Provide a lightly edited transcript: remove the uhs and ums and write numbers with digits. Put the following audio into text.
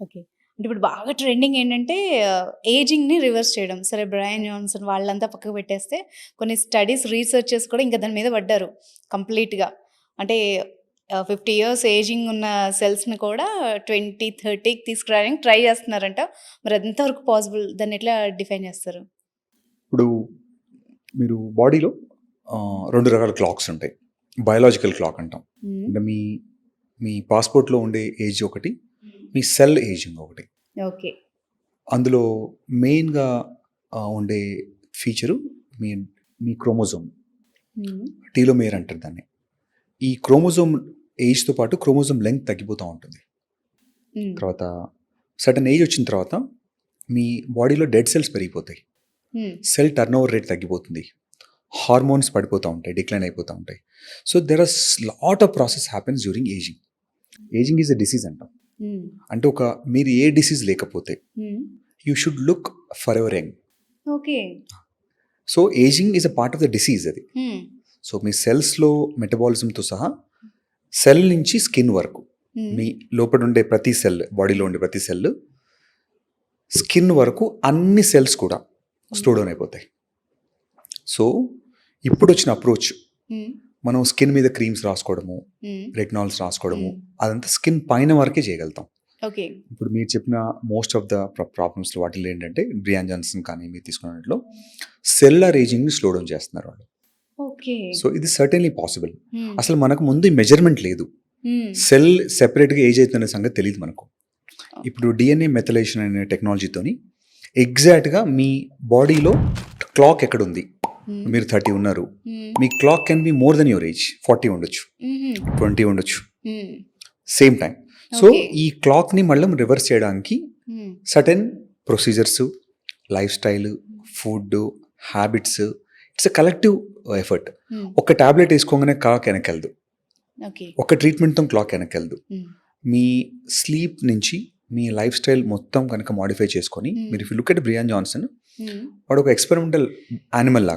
Okay. అంటే ఇప్పుడు బాగా ట్రెండింగ్ ఏంటంటే ఏజింగ్‌ని రివర్స్ చేయడం. సరే 'బ్రయాన్ జాన్సన్' వాళ్ళంతా పక్కకు పెట్టేస్తే కొన్ని స్టడీస్, రీసెర్చెస్ కూడా ఇంకా దాని మీద పడ్డారు కంప్లీట్‌గా. అంటే 50 ఇయర్స్ ఏజింగ్ ఉన్న సెల్స్‌ని కూడా 20, 30కి తీసుకురావడానికి ట్రై చేస్తున్నారంట. మరి అది ఎంతవరకు పాసిబుల్? దాన్ని ఎట్లా డిఫైన్ చేస్తారు? ఇప్పుడు మీరు బాడీలో 2 రకాల క్లాక్స్ ఉంటాయి. బయోలాజికల్ క్లాక్ అంటాం. హ్మ్. అంటే మీ మీ పాస్‌పోర్ట్‌లో ఉండే ఏజ్ ఒకటి, మీ సెల్ ఏజింగ్ ఒకటి. ఓకే. అందులో మెయిన్‌గా ఉండే ఫీచరు మీ మీ క్రోమోజోమ్. హ్మ్. టీలోమేర్ అంటారు దాన్ని. ఈ క్రోమోజోమ్ ఏజ్‌తో పాటు క్రోమోజోమ్ లెంగ్త్ తగ్గిపోతా ఉంటుంది. హ్మ్. తర్వాత సర్టెన్ ఏజ్ వచ్చిన తర్వాత మీ బాడీలో డెడ్ సెల్స్ పెరిగిపోతాయి. హ్మ్. సెల్ టర్నోవర్ రేట్ తగ్గిపోతుంది. హార్మోన్స్ పడిపోతూ ఉంటాయి, డిక్లైన్ అయిపోతూ ఉంటాయి. So there are lot of process happens during ageing. Ageing is a disease అంటాం. హ్మ్. అంటే మీరు ఏ డిసీజ్ లేకపోతే hmm. You should look for ever young. Okay. So ageing is a part of the disease అది. Hmm. So మీ సెల్స్లో మెటబాలిజంతో సహా cell నుంచి skin వరకు హ్మ్. మీ లోపల ఉండే ప్రతి సెల్, బాడీలో ఉండే ప్రతి సెల్, స్కిన్ వరకు అన్ని సెల్స్ కూడా స్లో డౌన్ అయిపోతాయి. సో ఇప్పుడు వచ్చిన అప్రోచ్ హ్మ్. మనం స్కిన్ మీద క్రీమ్స్ రాసుకోవడము, హ్మ్. రెటినాల్స్ రాసుకోవడము, హ్మ్. అదంతా స్కిన్ పైన వరకే చేయగలుగుతాం. ఓకే. ఇప్పుడు మీరు చెప్పిన మోస్ట్ ఆఫ్ ద ప్రాబ్లమ్స్ వాటిల్లో ఏంటంటే బ్రియాన్ జాన్సన్ కానీ మీరు తీసుకున్నట్లో సెల్యులర్ ఏజింగ్ని స్లో డౌన్ చేస్తున్నారు వాళ్ళు. ఓకే. సో ఇది సర్టెన్లీ పాసిబుల్. హ్మ్. అసలు మనకు ముందు మెజర్మెంట్ లేదు. హ్మ్. సెల్ సెపరేట్గా ఏజ్ అవుతున్న సంగతి తెలియదు మనకు. ఇప్పుడు డిఎన్ఏ మెథలేషన్ అనే టెక్నాలజీతోని ఎగ్జాక్ట్గా మీ బాడీలో క్లాక్ ఎక్కడుంది. హ్మ్. మీరు 30 ఉన్నారు, హ్మ్. మీ clock can be more than your age. 40 ఉండొచ్చు, హుహు. 20 ఉండొచ్చు, hmm. Same time. So okay. ఈ క్లాక్ని మళ్ళీ రివర్స్ చేయడానికి hmm. Certain procedures, life style, food, habits, it's a collective effort. Hmm. ఒక టాబ్లెట్ వేసుకోగానే క్లాక్ వెనకెళ్ళదు, ఓకే. ఒక ట్రీట్మెంట్తో క్లాక్ వెనకెళ్ళదు. హ్మ్. మీ స్లీప్ నుంచి మీ లైఫ్ స్టైల్ మొత్తం కనుక మాడిఫై చేసుకొని, మీరు if look at Brian Johnson, హ్మ్. వాడు ఒక ఎక్స్పెరిమెంటల్ యానిమల్ లాగా.